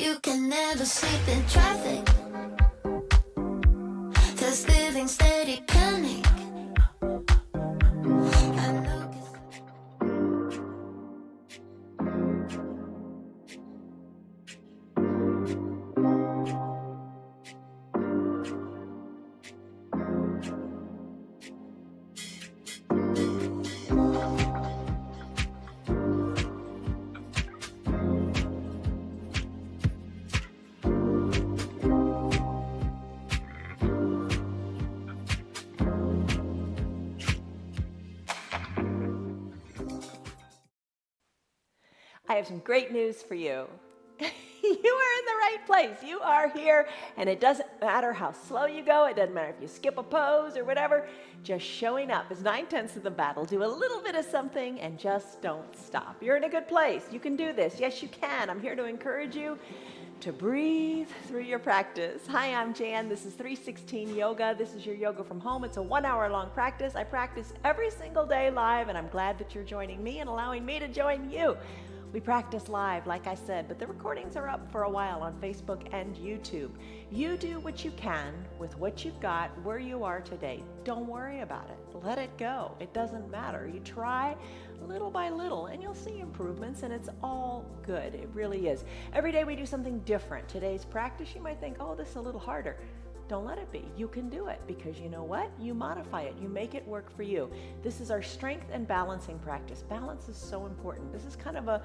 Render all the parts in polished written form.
You can never sleep in traffic. There's living steady panic. I know 'cause I have some great news for you. You are in the right place. You are here, and it doesn't matter how slow you go. It doesn't matter if you skip a pose or whatever. Just showing up is 9/10 of the battle. Do a little bit of something and just don't stop. You're in a good place. You can do this. Yes, you can. I'm here to encourage you to breathe through your practice. Hi, I'm Jan. This is 316 Yoga. This is your yoga from home. It's a 1-hour long practice. I practice every single day live, and I'm glad that you're joining me and allowing me to join you. We practice live, like I said, but the recordings are up for a while on Facebook and YouTube. You do what you can with what you've got, where you are today. Don't worry about it. Let it go. It doesn't matter. You try little by little, and you'll see improvements, and it's all good. It really is. Every day we do something different. Today's practice, you might think, oh, this is a little harder. Don't let it be. You can do it because you know what? You modify it. You make it work for you. This is our strength and balancing practice. Balance is so important. This is kind of a,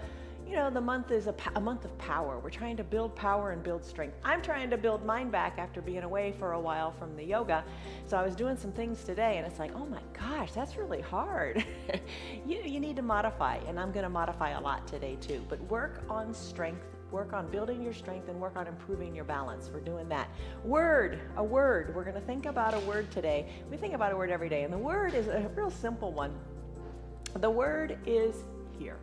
the month is a month of power. We're trying to build power and build strength. I'm trying to build mine back after being away for a while from the yoga. So I was doing some things today, and it's like, oh my gosh, that's really hard. You need to modify, and I'm going to modify a lot today too. But work on strength. Work on building your strength and work on improving your balance. We're doing that. A word. We're going to think about a word today. We think about a word every day, and the word is a real simple one. The word is here.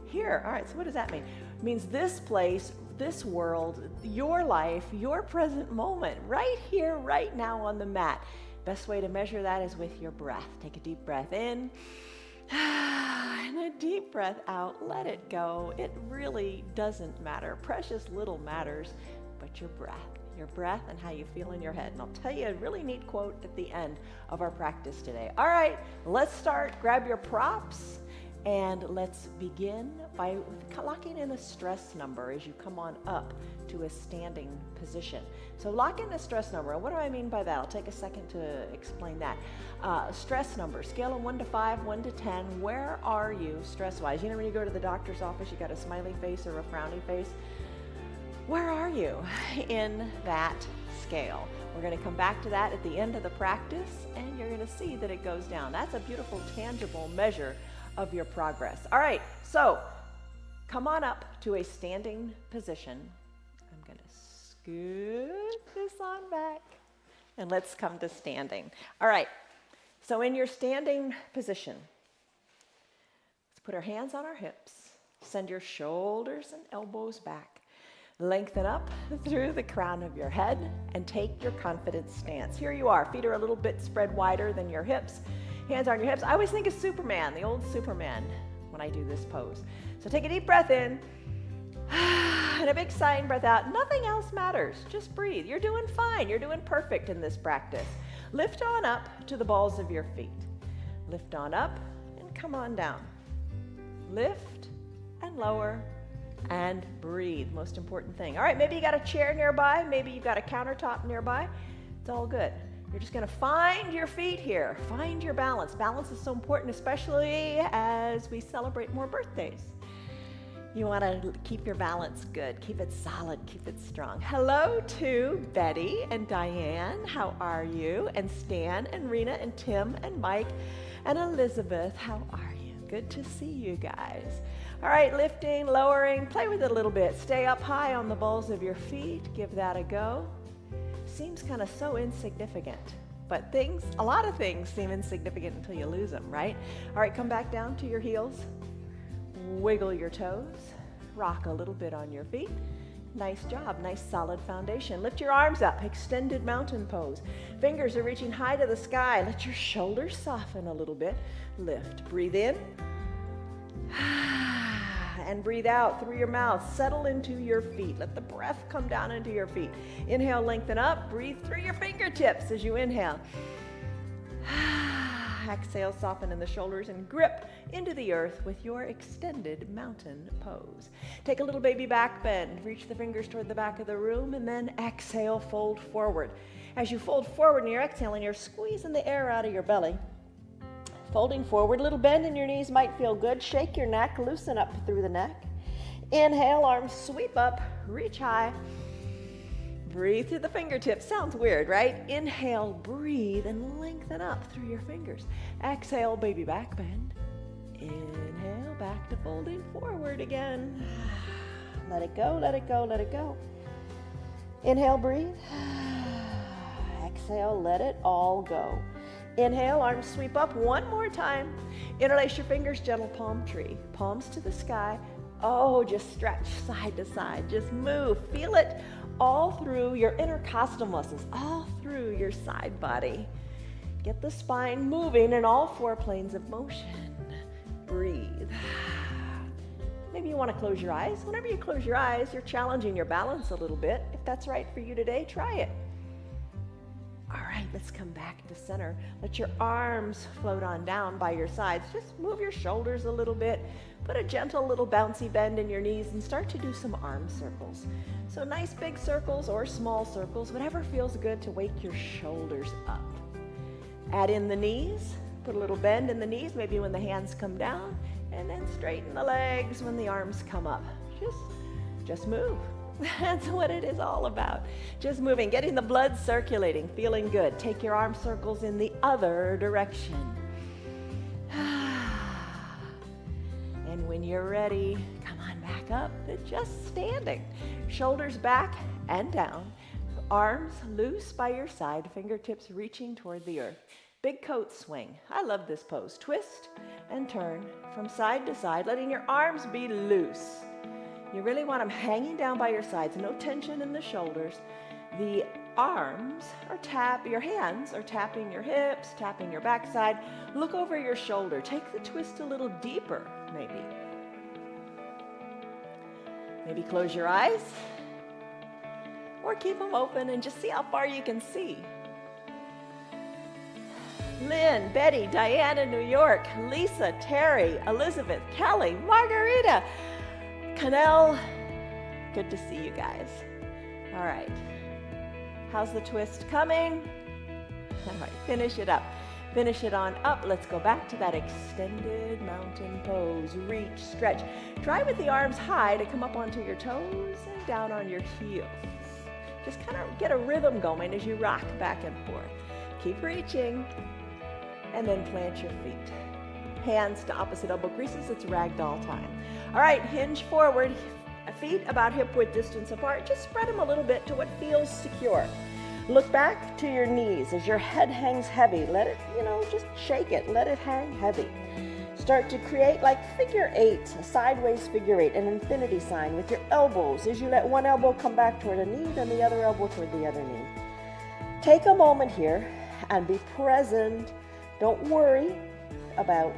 Here. All right, so what does that mean? It means this place, this world, your life, your present moment, right here, right now on the mat. Best way to measure that is with your breath. Take a deep breath in. And a deep breath out. Let it go. It really doesn't matter. Precious little matters, but your breath and how you feel in your head. And I'll tell you a really neat quote at the end of our practice today. All right, let's start. Grab your props and let's begin by locking in a stress number as you come on up to a standing position. So lock in a stress number. And what do I mean by that? I'll take a second to explain that. Stress number, scale of 1 to 5, 1 to 10. Where are you stress-wise? When you go to the doctor's office, you got a smiley face or a frowny face. Where are you in that scale? We're going to come back to that at the end of the practice, and you're going to see that it goes down. That's a beautiful, tangible measure of your progress. All right, so come on up to a standing position. I'm going to scoot this on back, and let's come to standing. All right, so in your standing position, let's put our hands on our hips. Send your shoulders and elbows back. Lengthen up through the crown of your head and take your confident stance. Here you are. Feet are a little bit spread wider than your hips. Hands on your hips. I always think of Superman, the old Superman, when I do this pose. So take a deep breath in and a big sigh and breath out. Nothing else matters. Just breathe. You're doing fine. You're doing perfect in this practice. Lift on up to the balls of your feet. Lift on up and come on down. Lift and lower and breathe. Most important thing. All right, maybe you got a chair nearby. Maybe you've got a countertop nearby. It's all good. You're just going to find your feet here. Find your balance. Balance is so important, especially as we celebrate more birthdays. You want to keep your balance good. Keep it solid. Keep it strong. Hello to Betty and Diane. How are you? And Stan and Rena and Tim and Mike and Elizabeth. How are you? Good to see you guys. All right, lifting, lowering. Play with it a little bit. Stay up high on the balls of your feet. Give that a go. Seems kind of so insignificant, but a lot of things seem insignificant until you lose them, right? All right, come back down to your heels. Wiggle your toes. Rock a little bit on your feet. Nice job. Nice solid foundation. Lift your arms up. Extended mountain pose. Fingers are reaching high to the sky. Let your shoulders soften a little bit. Lift. Breathe in. and breathe out through your mouth. Settle into your feet. Let the breath come down into your feet. Inhale, lengthen up. Breathe through your fingertips as you inhale. Exhale, soften in the shoulders and grip into the earth with your extended mountain pose. Take a little baby back bend. Reach the fingers toward the back of the room and then exhale, fold forward. As you fold forward and you're exhaling, you're squeezing the air out of your belly. Folding forward, little bend in your knees might feel good. Shake your neck, loosen up through the neck. Inhale, arms sweep up, reach high. Breathe through the fingertips. Sounds weird, right? Inhale, breathe, and lengthen up through your fingers. Exhale, baby back bend. Inhale, back to folding forward again. Let it go, let it go, let it go. Inhale, breathe. Exhale, let it all go. Inhale, arms sweep up one more time. Interlace your fingers, gentle palm tree. Palms to the sky. Oh, just stretch side to side. Just move. Feel it all through your intercostal muscles, all through your side body. Get the spine moving in all four planes of motion. Breathe. Maybe you want to close your eyes. Whenever you close your eyes, you're challenging your balance a little bit. If that's right for you today, try it. All right, let's come back to center. Let your arms float on down by your sides. Just move your shoulders a little bit. Put a gentle little bouncy bend in your knees and start to do some arm circles. So nice big circles or small circles, whatever feels good to wake your shoulders up. Add in the knees. Put a little bend in the knees, maybe when the hands come down, and then straighten the legs when the arms come up. Just move. That's what it is all about. Just moving, getting the blood circulating, feeling good. Take your arm circles in the other direction. And when you're ready, come on back up to just standing. Shoulders back and down. Arms loose by your side, fingertips reaching toward the earth. Big coat swing. I love this pose. Twist and turn from side to side, letting your arms be loose. You really want them hanging down by your sides, no tension in the shoulders. The arms are your hands are tapping your hips, tapping your backside. Look over your shoulder. Take the twist a little deeper, maybe. Maybe close your eyes or keep them open and just see how far you can see. Lynn, Betty, Diana, New York, Lisa, Terry, Elizabeth, Kelly, Margarita, Canel, good to see you guys. All right, how's the twist coming? All right, finish it up. Finish it on up. Let's go back to that extended mountain pose. Reach, stretch. Try with the arms high to come up onto your toes and down on your heels. Just kind of get a rhythm going as you rock back and forth. Keep reaching, and then plant your feet. Hands to opposite elbow creases. It's ragdoll time. All right, hinge forward, feet about hip width distance apart. Just spread them a little bit to what feels secure. Look back to your knees as your head hangs heavy. Let it, just shake it. Let it hang heavy. Start to create like figure eight, a sideways figure eight, an infinity sign with your elbows as you let one elbow come back toward a knee, then the other elbow toward the other knee. Take a moment here and be present. Don't worry about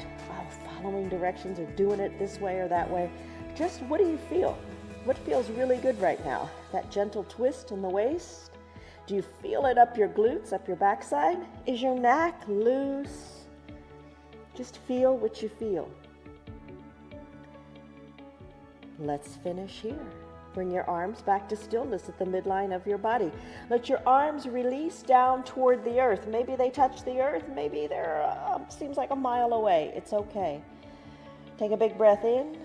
following directions or doing it this way or that way. Just what do you feel? What feels really good right now? That gentle twist in the waist? Do you feel it up your glutes, up your backside? Is your neck loose? Just feel what you feel. Let's finish here. Bring your arms back to stillness at the midline of your body. Let your arms release down toward the earth. Maybe they touch the earth. Maybe they're, seems like a mile away. It's okay. Take a big breath in.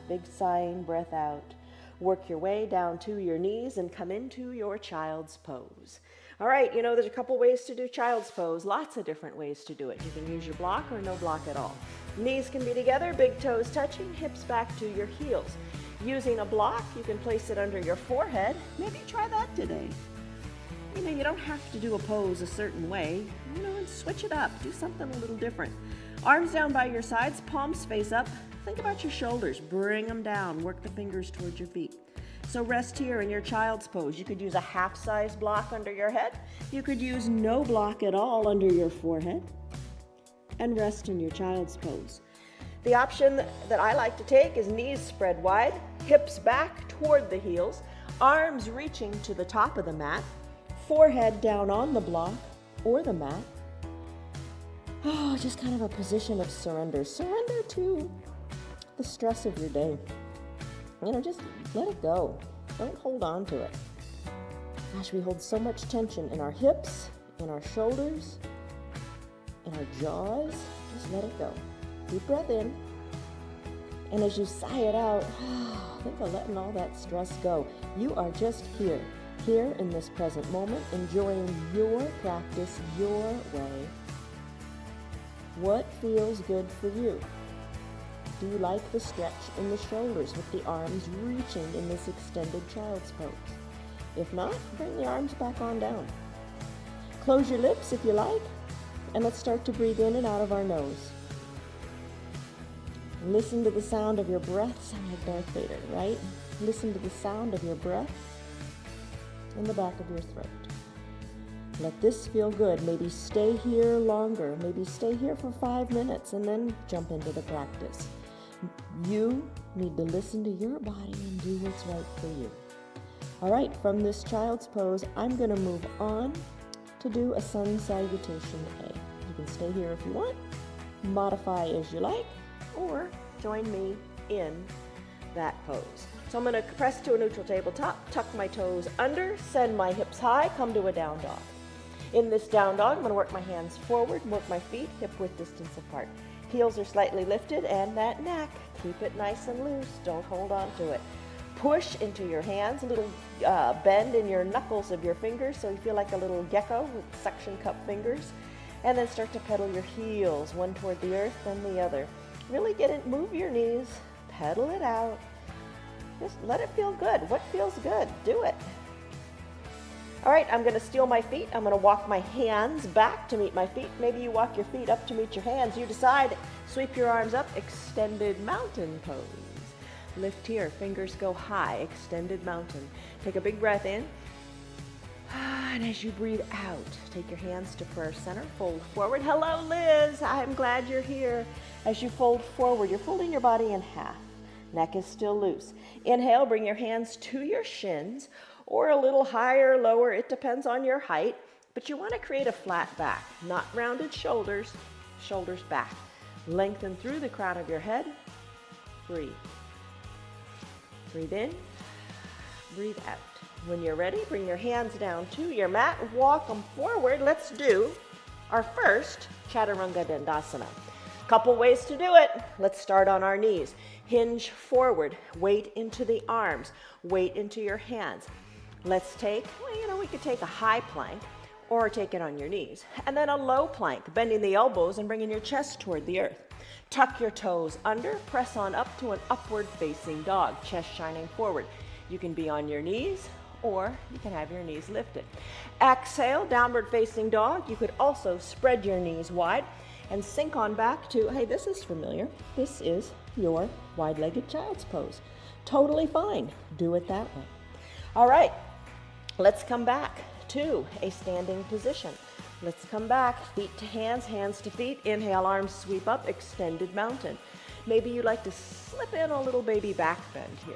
Big sighing breath out. Work your way down to your knees and come into your child's pose. All right, there's a couple ways to do child's pose. Lots of different ways to do it. You can use your block or no block at all. Knees can be together, big toes touching, hips back to your heels. Using a block, you can place it under your forehead. Maybe try that today. You don't have to do a pose a certain way, and switch it up. Do something a little different. Arms down by your sides, palms face up. Think about your shoulders. Bring them down. Work the fingers towards your feet. So rest here in your child's pose. You could use a half-size block under your head. You could use no block at all under your forehead. And rest in your child's pose. The option that I like to take is knees spread wide, hips back toward the heels, arms reaching to the top of the mat, forehead down on the block or the mat. Oh, just kind of a position of surrender. Surrender to the stress of your day. Just let it go. Don't hold on to it. Gosh, we hold so much tension in our hips, in our shoulders, in our jaws. Just let it go. Deep breath in. And as you sigh it out, think of letting all that stress go. You are just here in this present moment, enjoying your practice your way. What feels good for you? Do you like the stretch in the shoulders with the arms reaching in this extended child's pose? If not, bring the arms back on down. Close your lips if you like, and let's start to breathe in and out of our nose. Listen to the sound of your breath. Sound like Darth Vader, right? Listen to the sound of your breath in the back of your throat. Let this feel good. Maybe stay here longer. Maybe stay here for 5 minutes and then jump into the practice. You need to listen to your body and do what's right for you. All right, from this child's pose, I'm going to move on to do a sun salutation A. You can stay here if you want, modify as you like, or join me in that pose. So I'm going to press to a neutral tabletop, tuck my toes under, send my hips high, come to a down dog. In this down dog, I'm going to work my hands forward, work my feet hip-width distance apart. Heels are slightly lifted, and that neck, keep it nice and loose. Don't hold on to it. Push into your hands, a little bend in your knuckles of your fingers so you feel like a little gecko with suction cup fingers. And then start to pedal your heels, one toward the earth, then the other. Really get it, move your knees, pedal it out. Just let it feel good. What feels good? Do it. All right, I'm going to steal my feet. I'm going to walk my hands back to meet my feet. Maybe you walk your feet up to meet your hands. You decide, sweep your arms up, extended mountain pose. Lift here, fingers go high, extended mountain. Take a big breath in. And as you breathe out, take your hands to prayer center, fold forward. Hello, Liz. I'm glad you're here. As you fold forward, you're folding your body in half. Neck is still loose. Inhale, bring your hands to your shins, or a little higher, lower, it depends on your height, but you want to create a flat back, not rounded shoulders, shoulders back. Lengthen through the crown of your head. Breathe. Breathe in, breathe out. When you're ready, bring your hands down to your mat, walk them forward. Let's do our first Chaturanga Dandasana. Couple ways to do it. Let's start on our knees. Hinge forward, weight into the arms, weight into your hands. Let's take, we could take a high plank or take it on your knees. And then a low plank, bending the elbows and bringing your chest toward the earth. Tuck your toes under, press on up to an upward facing dog, chest shining forward. You can be on your knees or you can have your knees lifted. Exhale, downward facing dog. You could also spread your knees wide and sink on back to, hey, this is familiar. This is your wide-legged child's pose. Totally fine. Do it that way. All right, let's come back to a standing position. Let's come back, feet to hands, hands to feet. Inhale, arms sweep up, extended mountain. Maybe you'd like to slip in a little baby back bend here.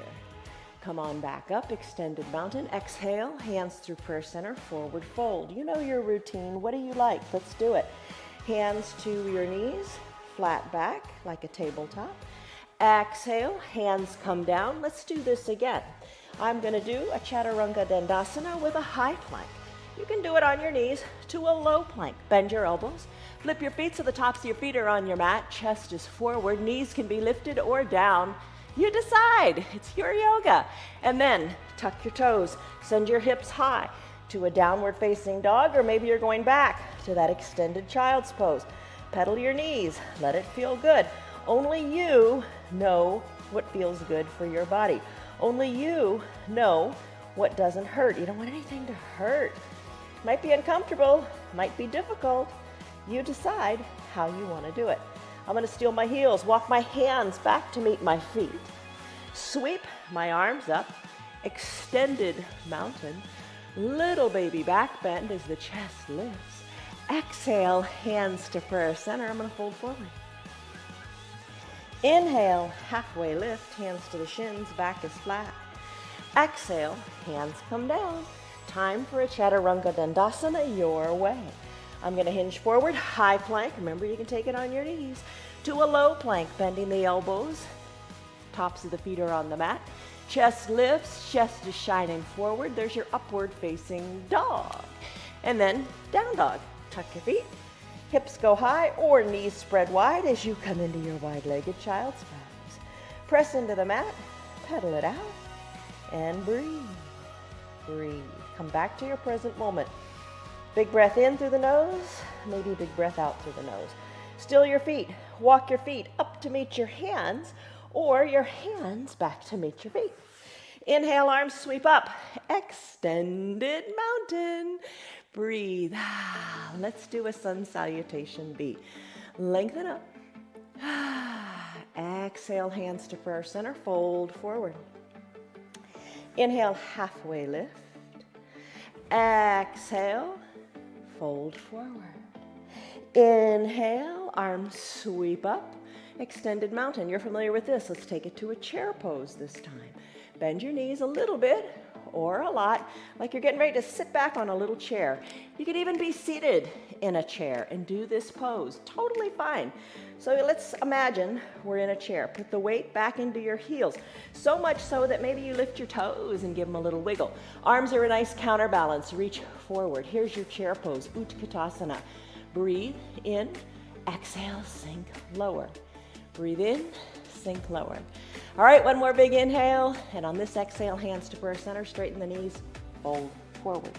Come on back up, extended mountain. Exhale, hands through prayer center, forward fold. You know your routine. What do you like? Let's do it. Hands to your knees, flat back like a tabletop. Exhale, hands come down. Let's do this again. I'm going to do a Chaturanga Dandasana with a high plank. You can do it on your knees to a low plank. Bend your elbows. Flip your feet so the tops of your feet are on your mat. Chest is forward. Knees can be lifted or down. You decide. It's your yoga. And then tuck your toes. Send your hips high to a downward facing dog, or maybe you're going back to that extended child's pose. Pedal your knees. Let it feel good. Only you know what feels good for your body. Only you know what doesn't hurt. You don't want anything to hurt. Might be uncomfortable, might be difficult. You decide how you want to do it. I'm going to steal my heels, walk my hands back to meet my feet, sweep my arms up, extended mountain, little baby back bend as the chest lifts. Exhale, hands to prayer center. I'm going to fold forward. Inhale, halfway lift, hands to the shins, back is flat. Exhale, hands come down. Time for a Chaturanga Dandasana your way. I'm going to hinge forward, high plank. Remember, you can take it on your knees. To a low plank, bending the elbows. Tops of the feet are on the mat. Chest lifts, chest is shining forward. There's your upward facing dog. And then down dog. Tuck your feet. Hips go high or knees spread wide as you come into your wide-legged child's pose. Press into the mat, pedal it out, and breathe. Breathe. Come back to your present moment. Big breath in through the nose, maybe big breath out through the nose. Still your feet. Walk your feet up to meet your hands or your hands back to meet your feet. Inhale, arms sweep up. Extended mountain. Breathe. Let's do a sun salutation B. Lengthen up. Exhale, hands to prayer center. Fold forward. Inhale, halfway lift. Exhale, fold forward. Inhale, arms sweep up. Extended mountain. You're familiar with this. Let's take it to a chair pose this time. Bend your knees a little bit or a lot, like you're getting ready to sit back on a little chair. You could even be seated in a chair and do this pose. Totally fine. So let's imagine we're in a chair. Put the weight back into your heels, so much so that maybe you lift your toes and give them a little wiggle. Arms are a nice counterbalance. Reach forward. Here's your chair pose, Utkatasana. Breathe in, exhale, sink lower. Breathe in, sink lower. All right, one more big inhale, and on this exhale, hands to prayer center, straighten the knees, fold forward.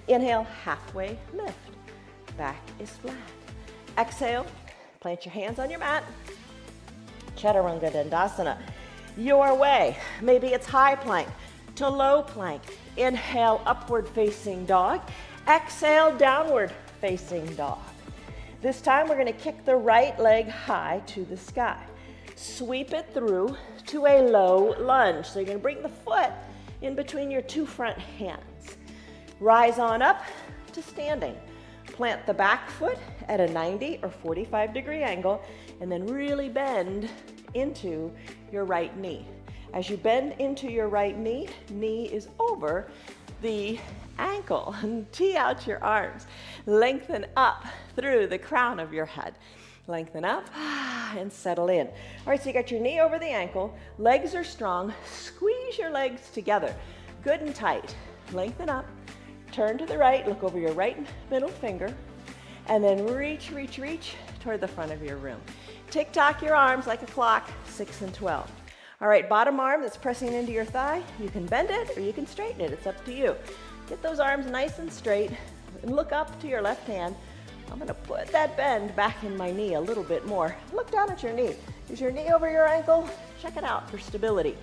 Inhale, halfway lift. Back is flat. Exhale, plant your hands on your mat. Chaturanga Dandasana. Your way. Maybe it's high plank to low plank. Inhale, upward facing dog. Exhale, downward facing dog. This time we're going to kick the right leg high to the sky. Sweep it through to a low lunge. So you're going to bring the foot in between your two front hands. Rise on up to standing. Plant the back foot at a 90 or 45 degree angle and then really bend into your right knee. As you bend into your right knee, knee is over the ankle. And tee out your arms. Lengthen up through the crown of your head. Lengthen up and settle in. All right, so you got your knee over the ankle. Legs are strong. Squeeze your legs together. Good and tight. Lengthen up. Turn to the right. Look over your right middle finger. And then reach, reach, reach toward the front of your room. Tick-tock your arms like a clock, 6 and 12. All right, bottom arm that's pressing into your thigh. You can bend it or you can straighten it. It's up to you. Get those arms nice and straight and look up to your left hand. I'm going to put that bend back in my knee a little bit more. Look down at your knee. Is your knee over your ankle? Check it out for stability.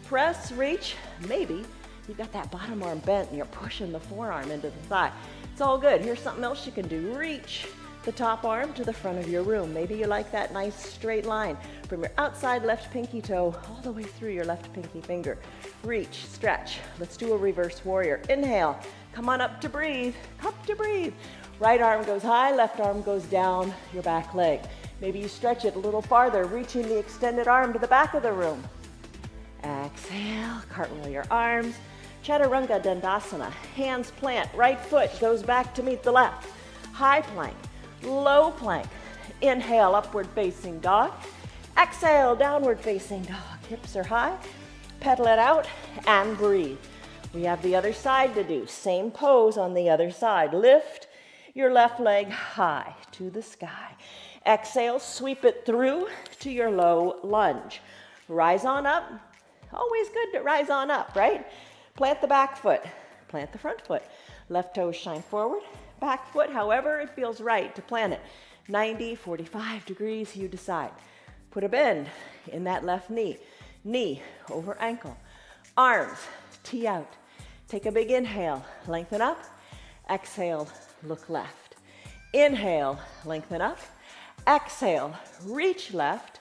Press, reach. Maybe you've got that bottom arm bent and you're pushing the forearm into the thigh. It's all good. Here's something else you can do. Reach the top arm to the front of your room. Maybe you like that nice straight line from your outside left pinky toe all the way through your left pinky finger. Reach, stretch. Let's do a reverse warrior. Inhale. Come on up to breathe. Up to breathe. Right arm goes high, left arm goes down your back leg. Maybe you stretch it a little farther, reaching the extended arm to the back of the room. Exhale, cartwheel your arms. Chaturanga Dandasana. Hands plant, right foot goes back to meet the left. High plank, low plank. Inhale, upward facing dog. Exhale, downward facing dog. Hips are high. Pedal it out and breathe. We have the other side to do. Same pose on the other side. Lift your left leg high to the sky. Exhale, sweep it through to your low lunge. Rise on up. Always good to rise on up, right? Plant the back foot. Plant the front foot. Left toes shine forward. Back foot, however it feels right to plant it. 90, 45 degrees, you decide. Put a bend in that left knee. Knee over ankle. Arms, tee out. Take a big inhale. Lengthen up. Exhale, look left. Inhale, lengthen up. Exhale, reach left.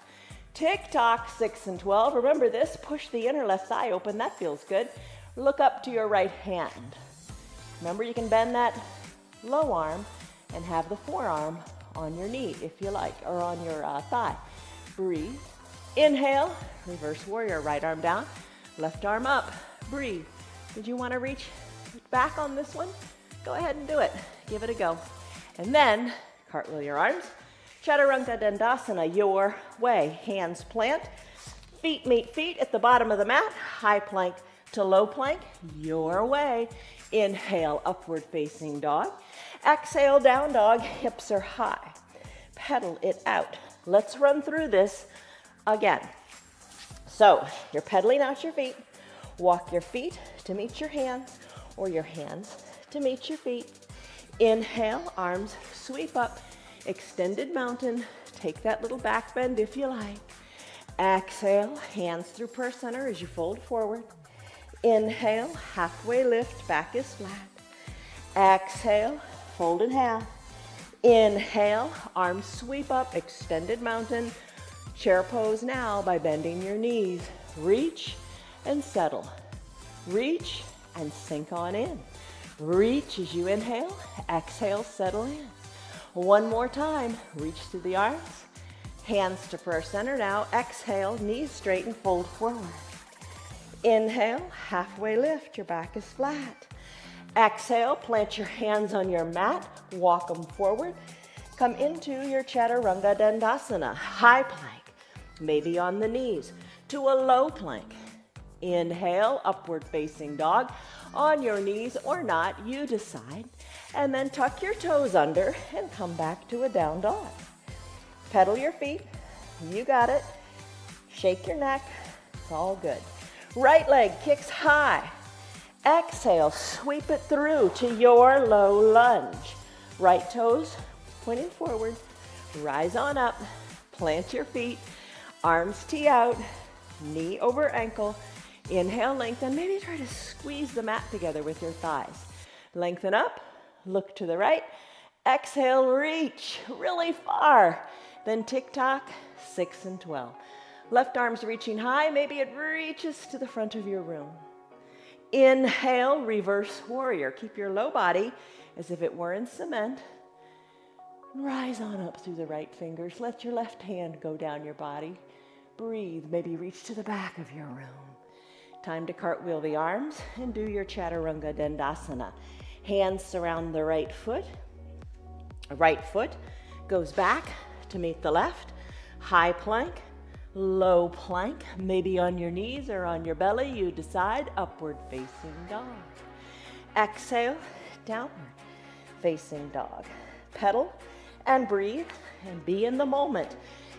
Tick-tock, 6 and 12. Remember this, push the inner left thigh open. That feels good. Look up to your right hand. Remember, you can bend that low arm and have the forearm on your knee if you like, or on your thigh. Breathe, Inhale, reverse warrior, right arm down, left arm up. Breathe. Did you want to reach back on this one? Go ahead and do it. Give it a go. And then cartwheel your arms. Chaturanga Dandasana, your way. Hands plant, feet meet feet at the bottom of the mat. High plank to low plank, your way. Inhale, upward facing dog. Exhale, down dog, hips are high. Pedal it out. Let's run through this again. So you're pedaling out your feet. Walk your feet to meet your hands, or your hands to meet your feet. Inhale, arms sweep up, extended mountain. Take that little back bend if you like. Exhale, hands through purse center as you fold forward. Inhale, halfway lift, back is flat. Exhale, fold in half. Inhale, arms sweep up, extended mountain. Chair pose now by bending your knees. Reach and settle. Reach and sink on in. Reach as you inhale, exhale, settle in. One more time, reach to the arms. Hands to prayer center now. Exhale, knees straight and fold forward. Inhale, halfway lift, your back is flat. Exhale, plant your hands on your mat, walk them forward. Come into your Chaturanga Dandasana, high plank, maybe on the knees, to a low plank. Inhale, upward facing dog, on your knees or not, you decide. And then tuck your toes under and come back to a down dog. Pedal your feet, you got it. Shake your neck, it's all good. Right leg kicks high. Exhale, sweep it through to your low lunge. Right toes pointing forward, rise on up, plant your feet, arms tee out, knee over ankle. Inhale, lengthen, maybe try to squeeze the mat together with your thighs. Lengthen up, look to the right. Exhale, reach really far. Then tick-tock, 6 and 12. Left arm's reaching high, maybe it reaches to the front of your room. Inhale, reverse warrior. Keep your low body as if it were in cement. Rise on up through the right fingers. Let your left hand go down your body. Breathe, maybe reach to the back of your room. Time to cartwheel the arms and do your Chaturanga Dandasana. Hands surround the right foot. Right foot goes back to meet the left. High plank, low plank, maybe on your knees or on your belly, you decide. Upward facing dog. Exhale, downward facing dog. Pedal and breathe and be in the moment.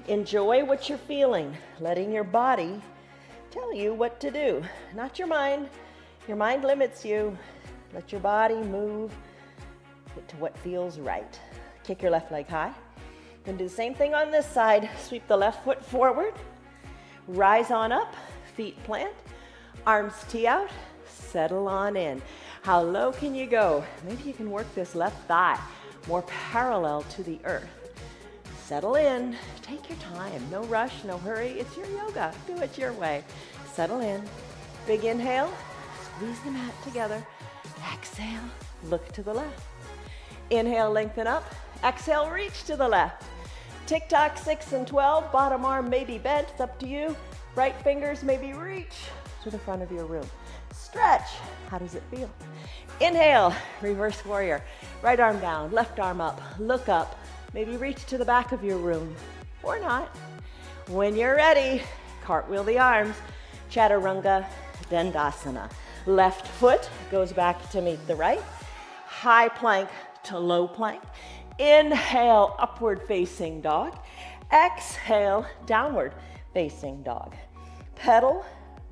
Enjoy what you're feeling, letting your body tell you what to do, not your mind. Your mind limits you. Let your body move to what feels right. Kick your left leg high. Then do the same thing on this side. Sweep the left foot forward. Rise on up, feet plant, arms tee out, settle on in. How low can you go? Maybe you can work this left thigh more parallel to the earth. Settle in, take your time, no rush, no hurry, it's your yoga, do it your way. Settle in, big inhale, squeeze the mat together, exhale, look to the left. Inhale, lengthen up, exhale, reach to the left. Tick-tock, 6 and 12, bottom arm may be bent, it's up to you. Right fingers maybe reach to the front of your room. Stretch, how does it feel? Inhale, reverse warrior, right arm down, left arm up, look up, maybe reach to the back of your room, or not. When you're ready, cartwheel the arms, Chaturanga Dandasana. Left foot goes back to meet the right, high plank to low plank. Inhale, upward facing dog. Exhale, downward facing dog. Pedal,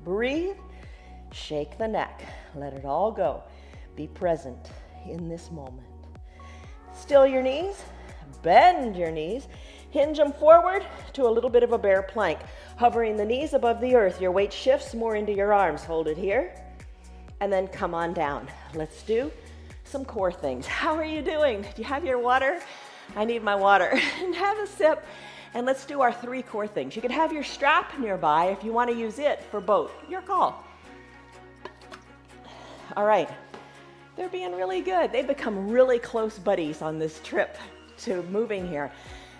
breathe, shake the neck, let it all go. Be present in this moment. Still your knees, bend your knees, hinge them forward to a little bit of a bear plank. Hovering the knees above the earth, your weight shifts more into your arms. Hold it here, and then come on down. Let's do some core things. How are you doing? Do you have your water? I need my water. And have a sip, and let's do our 3 core things. You could have your strap nearby if you want to use it for both. Your call. All right. They're being really good. They've become really close buddies on this trip to moving here.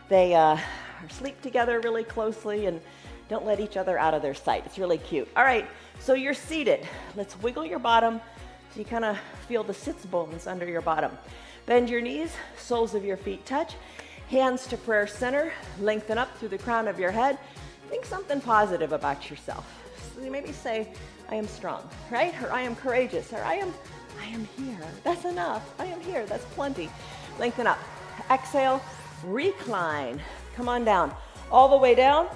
They sleep together really closely and Don't let each other out of their sight. It's really cute. All right, so you're seated. Let's wiggle your bottom so you kind of feel the sits bones under your bottom. Bend your knees, soles of your feet touch, hands to prayer center, lengthen up through the crown of your head. Think something positive about yourself. So maybe say, I am strong, right? Or I am courageous, or I am here. That's enough. I am here. That's plenty. Lengthen up. Exhale, recline. Come on down. All the way down.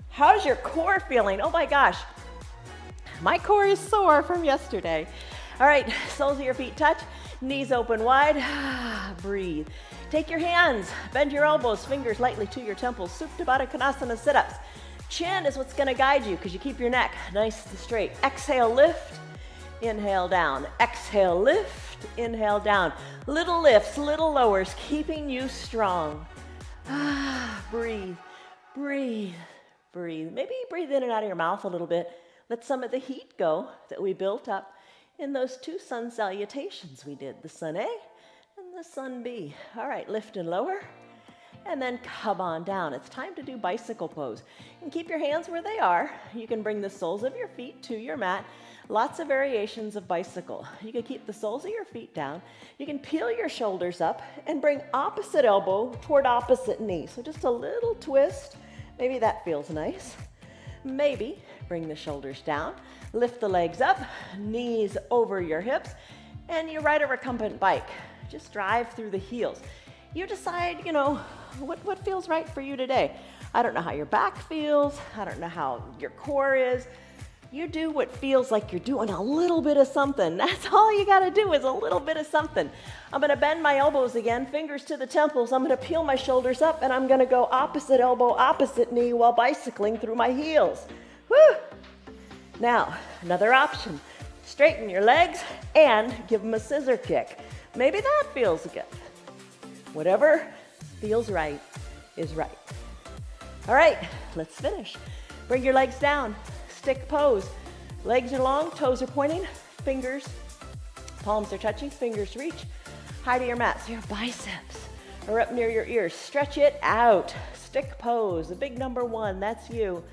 How's your core feeling? Oh my gosh. My core is sore from yesterday. All right, soles of your feet touch, knees open wide. Breathe. Take your hands, bend your elbows, fingers lightly to your temples. Supta Baddha Konasana sit-ups. Chin is what's going to guide you because you keep your neck nice and straight. Exhale, lift. Inhale down. Exhale, lift. Inhale down. Little lifts, little lowers, keeping you strong. Breathe, breathe, breathe. Maybe breathe in and out of your mouth a little bit. Let some of the heat go that we built up in those two sun salutations we did, the sun A and the sun B. All right, lift and lower, and then come on down. It's time to do bicycle pose. And keep your hands where they are. You can bring the soles of your feet to your mat. Lots of variations of bicycle. You can keep the soles of your feet down. You can peel your shoulders up and bring opposite elbow toward opposite knee. So just a little twist. Maybe that feels nice. Maybe bring the shoulders down, lift the legs up, knees over your hips, and you ride a recumbent bike. Just drive through the heels. You decide, what feels right for you today. I don't know how your back feels. I don't know how your core is. You do what feels like you're doing a little bit of something. That's all you got to do is a little bit of something. I'm going to bend my elbows again, fingers to the temples. I'm going to peel my shoulders up, and I'm going to go opposite elbow, opposite knee while bicycling through my heels. Woo! Now, another option. Straighten your legs and give them a scissor kick. Maybe that feels good. Whatever feels right is right. All right, let's finish. Bring your legs down. Stick pose. Legs are long, toes are pointing, fingers, palms are touching, fingers reach. High to your mat, so your biceps are up near your ears. Stretch it out. Stick pose, the big number one, that's you.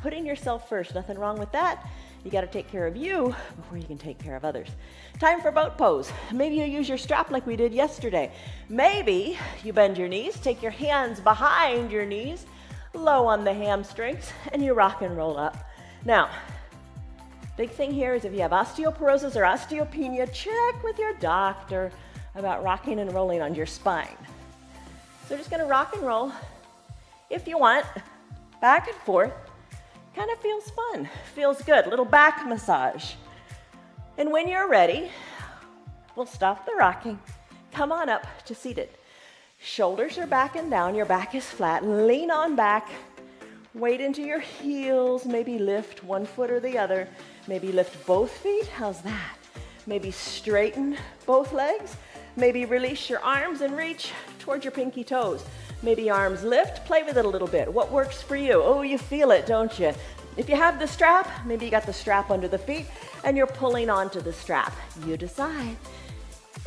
Putting yourself first, nothing wrong with that. You got to take care of you before you can take care of others. Time for boat pose. Maybe you use your strap like we did yesterday. Maybe you bend your knees, take your hands behind your knees, low on the hamstrings, and you rock and roll up. Now, big thing here is if you have osteoporosis or osteopenia, check with your doctor about rocking and rolling on your spine. So just going to rock and roll, if you want, back and forth. Kind of feels fun, feels good. Little back massage. And when you're ready, we'll stop the rocking. Come on up to seated. Shoulders are back and down, your back is flat. Lean on back, weight into your heels, maybe lift one foot or the other. Maybe lift both feet, how's that? Maybe straighten both legs. Maybe release your arms and reach towards your pinky toes. Maybe arms lift, play with it a little bit. What works for you? Oh, you feel it, don't you? If you have the strap, maybe you got the strap under the feet and you're pulling onto the strap. You decide.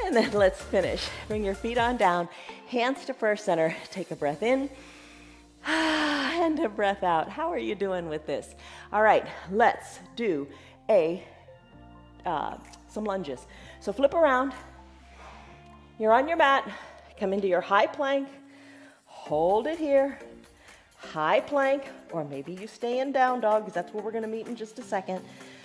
And then let's finish. Bring your feet on down, hands to prayer center. Take a breath in and a breath out. How are you doing with this? All right, let's do some lunges. So flip around. You're on your mat. Come into your high plank. Hold it here. High plank, or maybe you stay in down dog because that's where we're going to meet in just a second.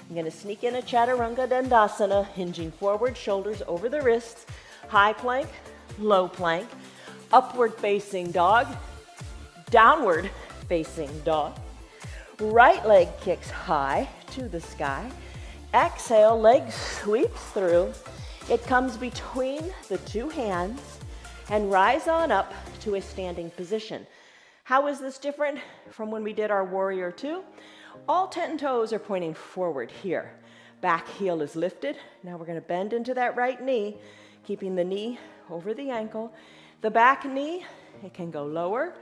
I'm going to sneak in a Chaturanga Dandasana, hinging forward, shoulders over the wrists. High plank, low plank, upward facing dog, downward facing dog. Right leg kicks high to the sky. Exhale, leg sweeps through. It comes between the two hands and rise on up to a standing position. How is this different from when we did our Warrior Two? All 10 toes are pointing forward here. Back heel is lifted. Now we're going to bend into that right knee, keeping the knee over the ankle. The back knee, it can go lower,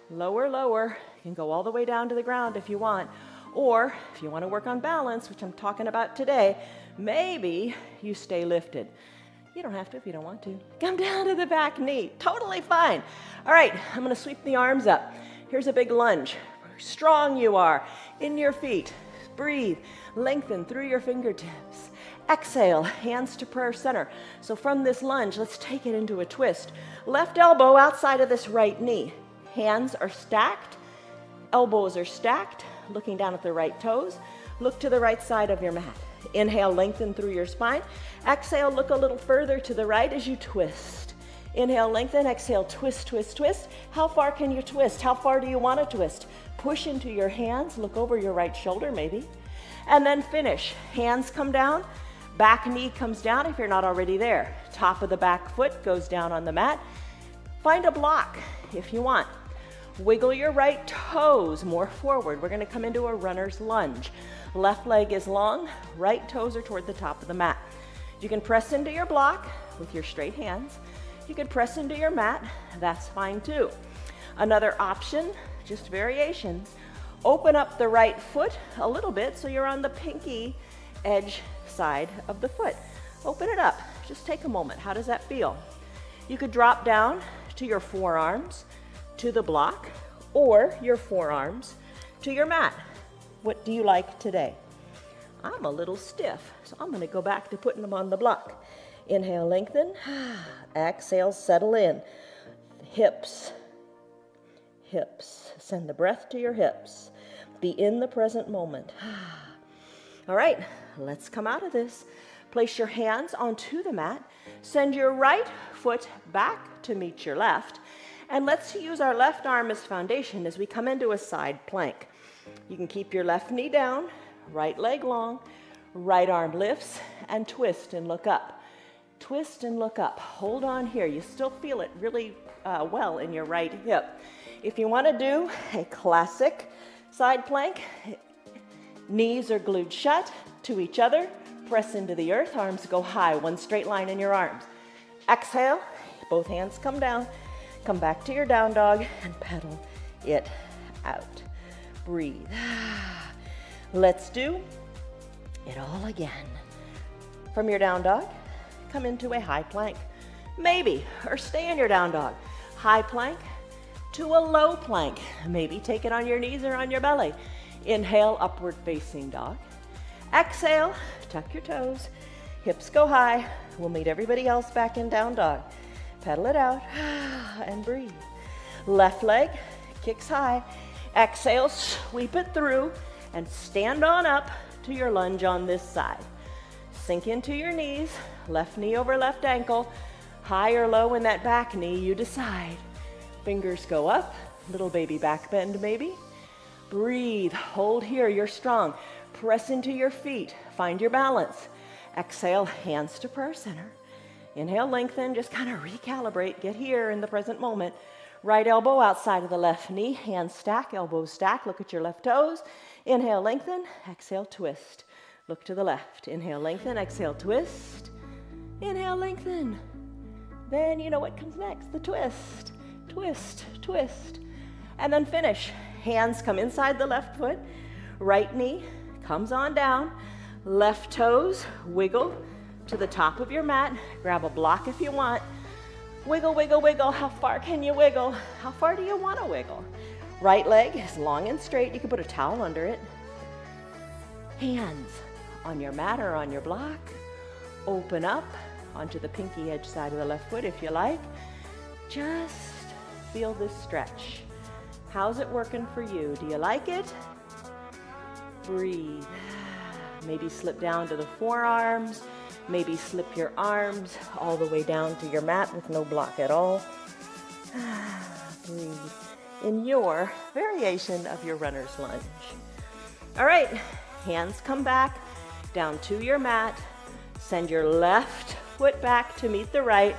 lower, lower. You can go all the way down to the ground if you want. Or if you want to work on balance, which I'm talking about today, maybe you stay lifted. You don't have to if you don't want to. Come down to the back knee. Totally fine. All right, I'm going to sweep the arms up. Here's a big lunge. strong you are in your feet. Breathe, lengthen through your fingertips. Exhale, hands to prayer center. So from this lunge, let's take it into a twist. Left elbow outside of this right knee. Hands are stacked, elbows are stacked, looking down at the right toes. Look to the right side of your mat. Inhale, lengthen through your spine. Exhale, look a little further to the right as you twist. Inhale, lengthen, exhale, twist, twist, twist. How far can you twist? How far do you want to twist? Push into your hands, look over your right shoulder maybe. And then finish. Hands come down, back knee comes down if you're not already there. Top of the back foot goes down on the mat. Find a block if you want. Wiggle your right toes more forward. We're going to come into a runner's lunge. Left leg is long, right toes are toward the top of the mat. You can press into your block with your straight hands. You can press into your mat, that's fine too. Another option, just variations, open up the right foot a little bit so you're on the pinky edge side of the foot. Open it up, just take a moment. How does that feel? You could drop down to your forearms to the block or your forearms to your mat. What do you like today? I'm a little stiff, so I'm going to go back to putting them on the block. Inhale, lengthen. Exhale, settle in. Hips, hips. Send the breath to your hips. Be in the present moment. All right, let's come out of this. Place your hands onto the mat. Send your right foot back to meet your left. And let's use our left arm as foundation as we come into a side plank. You can keep your left knee down, right leg long, right arm lifts, and twist and look up. Twist and look up. Hold on here. You still feel it really well in your right hip. If you want to do a classic side plank, knees are glued shut to each other. Press into the earth. Arms go high. One straight line in your arms. Exhale. Both hands come down. Come back to your down dog and pedal it out. Breathe. Let's do it all again. From your down dog, come into a high plank. Maybe, or stay in your down dog. High plank to a low plank. Maybe take it on your knees or on your belly. Inhale, upward facing dog. Exhale, tuck your toes. Hips go high. We'll meet everybody else back in down dog. Pedal it out and breathe. Left leg kicks high. Exhale, sweep it through and stand on up to your lunge on this side. Sink into your knees, left knee over left ankle, high or low in that back knee, you decide. Fingers go up, little baby back bend maybe. Breathe, hold here, you're strong. Press into your feet, find your balance. Exhale, hands to prayer center. Inhale, lengthen, just kind of recalibrate, get here in the present moment. Right elbow outside of the left knee, hands stack, elbows stack, look at your left toes. Inhale, lengthen, exhale, twist. Look to the left. Inhale, lengthen, exhale, twist. Inhale, lengthen. Then you know what comes next, the twist. Twist, twist. And then finish. Hands come inside the left foot. Right knee comes on down. Left toes wiggle to the top of your mat. Grab a block if you want. Wiggle, wiggle, wiggle. How far can you wiggle? How far do you want to wiggle? Right leg is long and straight. You can put a towel under it. Hands on your mat or on your block. Open up onto the pinky edge side of the left foot if you like. Just feel this stretch. How's it working for you? Do you like it? Breathe. Maybe slip down to the forearms. Maybe slip your arms all the way down to your mat with no block at all. Breathe in your variation of your runner's lunge. All right, hands come back down to your mat. Send your left foot back to meet the right.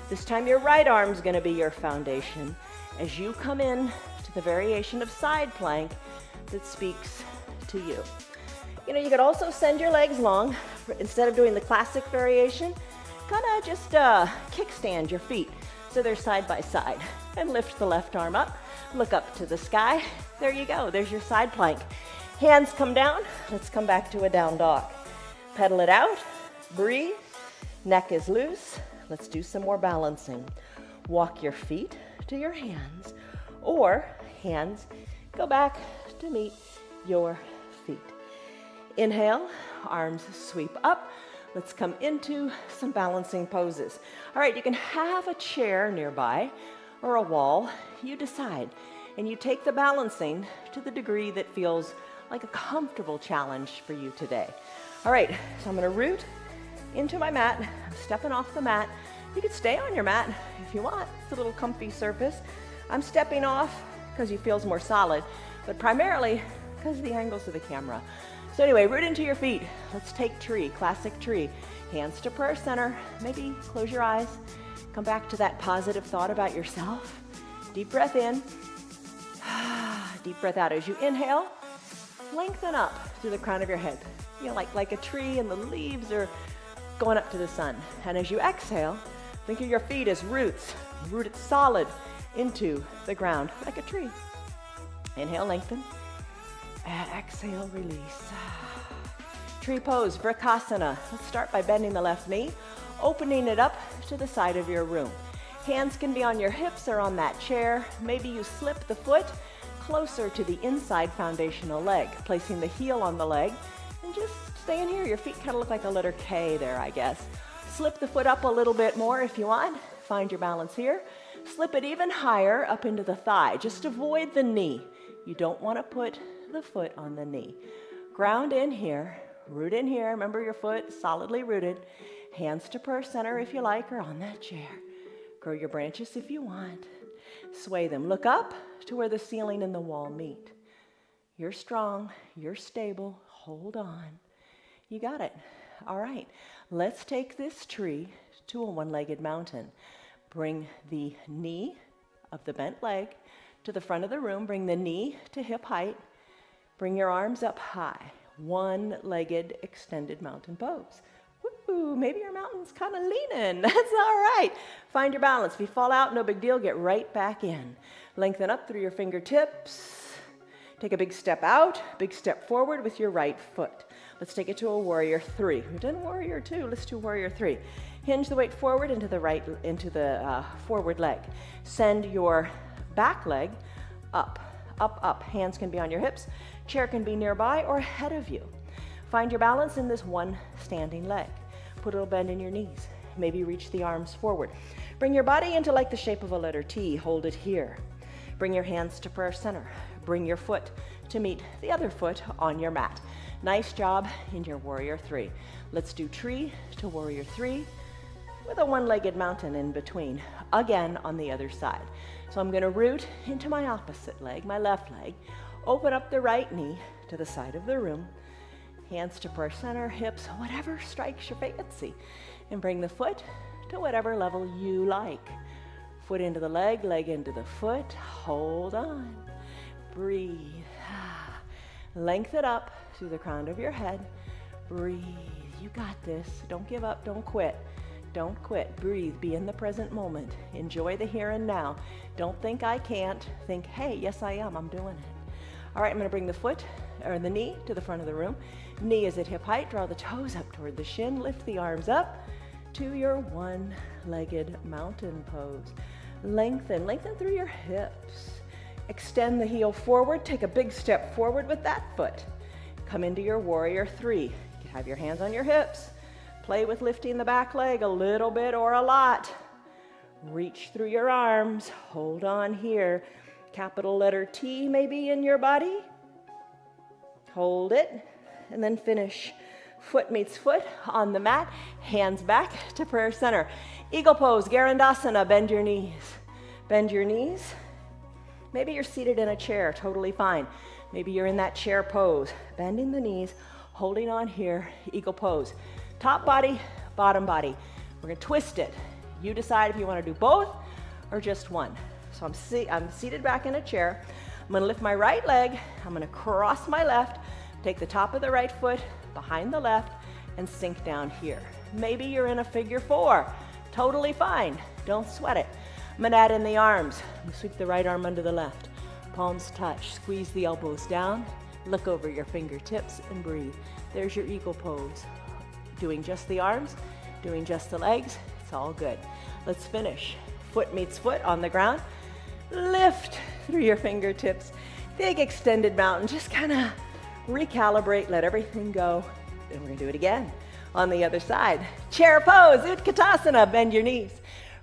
This time your right arm's gonna be your foundation as you come in to the variation of side plank that speaks to you. You know, you could also send your legs long. Instead of doing the classic variation, kind of just kickstand your feet so they're side by side. And lift the left arm up, look up to the sky. There you go, there's your side plank. Hands come down, let's come back to a down dog. Pedal it out, breathe, neck is loose. Let's do some more balancing. Walk your feet to your hands, or hands go back to meet your feet. Inhale, arms sweep up. Let's come into some balancing poses. All right, you can have a chair nearby or a wall, you decide. And you take the balancing to the degree that feels like a comfortable challenge for you today. All right, so I'm gonna root into my mat. I'm stepping off the mat. You could stay on your mat if you want. It's a little comfy surface. I'm stepping off because it feels more solid, but primarily because of the angles of the camera. So anyway, root into your feet. Let's take tree, classic tree. Hands to prayer center. Maybe close your eyes. Come back to that positive thought about yourself. Deep breath in. Deep breath out. As you inhale, lengthen up through the crown of your head. You know, like a tree and the leaves are going up to the sun. And as you exhale, think of your feet as roots, rooted solid into the ground like a tree. Inhale, lengthen. Exhale, release. Tree pose, Vrksasana. Let's start by bending the left knee, opening it up to the side of your room. Hands can be on your hips or on that chair. Maybe you slip the foot closer to the inside foundational leg, placing the heel on the leg, and just staying here. Your feet kind of look like a letter K there, I guess. Slip the foot up a little bit more if you want. Find your balance here. Slip it even higher up into the thigh. Just avoid the knee. You don't want to put the foot on the knee. Ground in here, root in here. Remember your foot solidly rooted. Hands to prayer center if you like, or on that chair. Grow your branches if you want. Sway them. Look up to where the ceiling and the wall meet. You're strong. You're stable. Hold on. You got it. All right. Let's take this tree to a one-legged mountain. Bring the knee of the bent leg to the front of the room. Bring the knee to hip height. Bring your arms up high. One-legged extended mountain pose. Woo, maybe your mountain's kind of leaning. That's all right. Find your balance. If you fall out, no big deal. Get right back in. Lengthen up through your fingertips. Take a big step out, big step forward with your right foot. Let's take it to a warrior three. We've done warrior two. Let's do warrior three. Hinge the weight forward into the forward leg. Send your back leg up, up, up. Hands can be on your hips. Chair can be nearby or ahead of you. Find your balance in this one standing leg. Put a little bend in your knees. Maybe reach the arms forward. Bring your body into like the shape of a letter T. Hold it here. Bring your hands to prayer center. Bring your foot to meet the other foot on your mat. Nice job in your warrior three. Let's do tree to warrior three with a one-legged mountain in between. Again on the other side. So I'm going to root into my opposite leg, my left leg. Open up the right knee to the side of the room. Hands to prayer center, hips, whatever strikes your fancy. And bring the foot to whatever level you like. Foot into the leg, leg into the foot. Hold on. Breathe. Lengthen up through the crown of your head. Breathe. You got this. Don't give up. Don't quit. Don't quit. Breathe. Be in the present moment. Enjoy the here and now. Don't think I can't. Think, hey, yes I am. I'm doing it. All right, I'm going to bring the foot or the knee to the front of the room. Knee is at hip height. Draw the toes up toward the shin. Lift the arms up to your one-legged mountain pose. Lengthen through your hips. Extend the heel forward. Take a big step forward with that foot. Come into your warrior three. You have your hands on your hips. Play with lifting the back leg a little bit or a lot. Reach through your arms. Hold on here. Capital letter T may be in your body. Hold it and then finish. Foot meets foot on the mat. Hands back to prayer center. Eagle pose, Garandasana. Bend your knees. Bend your knees. Maybe you're seated in a chair, totally fine. Maybe you're in that chair pose, bending the knees, holding on here, eagle pose. Top body, bottom body. We're gonna twist it. You decide if you wanna do both or just one. So I'm seated back in a chair. I'm gonna lift my right leg, I'm gonna cross my left, take the top of the right foot behind the left, and sink down here. Maybe you're in a figure four, totally fine, don't sweat it. I'm gonna add in the arms. Sweep the right arm under the left. Palms touch. Squeeze the elbows down. Look over your fingertips and breathe. There's your eagle pose. Doing just the arms, doing just the legs. It's all good. Let's finish. Foot meets foot on the ground. Lift through your fingertips. Big extended mountain. Just kind of recalibrate, let everything go. Then we're gonna do it again on the other side. Chair pose, Utkatasana, bend your knees.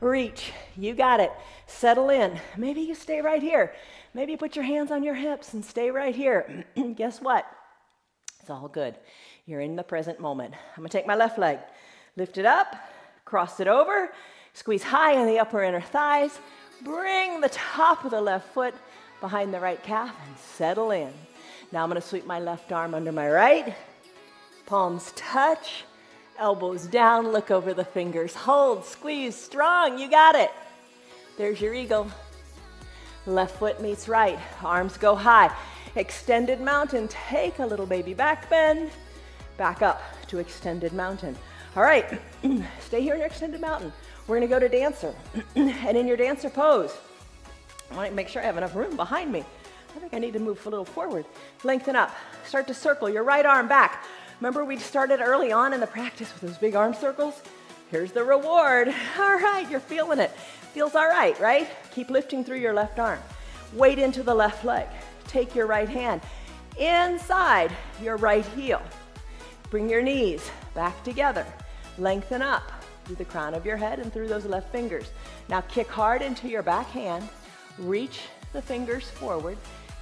Reach, you got it. Settle in. Maybe you stay right here. Maybe you put your hands on your hips and stay right here. Guess what? It's all good. You're in the present moment. I'm gonna take my left leg, lift it up, cross it over, squeeze high in the upper inner thighs, bring the top of the left foot behind the right calf and settle in. Now I'm gonna sweep my left arm under my right, palms touch, elbows down, look over the fingers, hold, squeeze, strong, you got it. There's your eagle. Left foot meets right, arms go high. Extended mountain, take a little baby back bend, back up to extended mountain. All right, stay here in your extended mountain. We're gonna go to dancer. And in your dancer pose, I wanna make sure I have enough room behind me. I think I need to move a little forward. Lengthen up, start to circle your right arm back. Remember we started early on in the practice with those big arm circles? Here's the reward. All right, you're feeling it. Feels all right, right? Keep lifting through your left arm. Weight into the left leg. Take your right hand inside your right heel. Bring your knees back together. Lengthen up through the crown of your head and through those left fingers. Now kick hard into your back hand. Reach the fingers forward.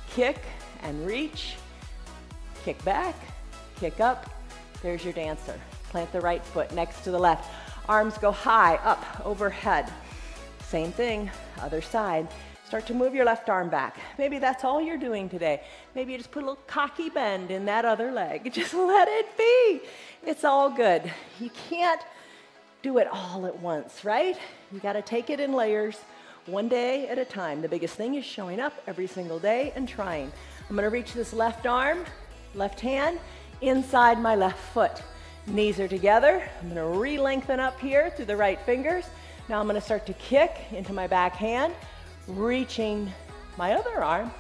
Kick and reach. Kick back, kick up. There's your dancer. Plant the right foot next to the left. Arms go high, up, overhead. Same thing, other side. Start to move your left arm back. Maybe that's all you're doing today. Maybe you just put a little cocky bend in that other leg. Just let it be. It's all good. You can't do it all at once, right? You gotta take it in layers, one day at a time. The biggest thing is showing up every single day and trying. I'm gonna reach this left arm, left hand, inside my left foot. Knees are together. I'm gonna re-lengthen up here through the right fingers. Now I'm gonna start to kick into my back hand, reaching my other arm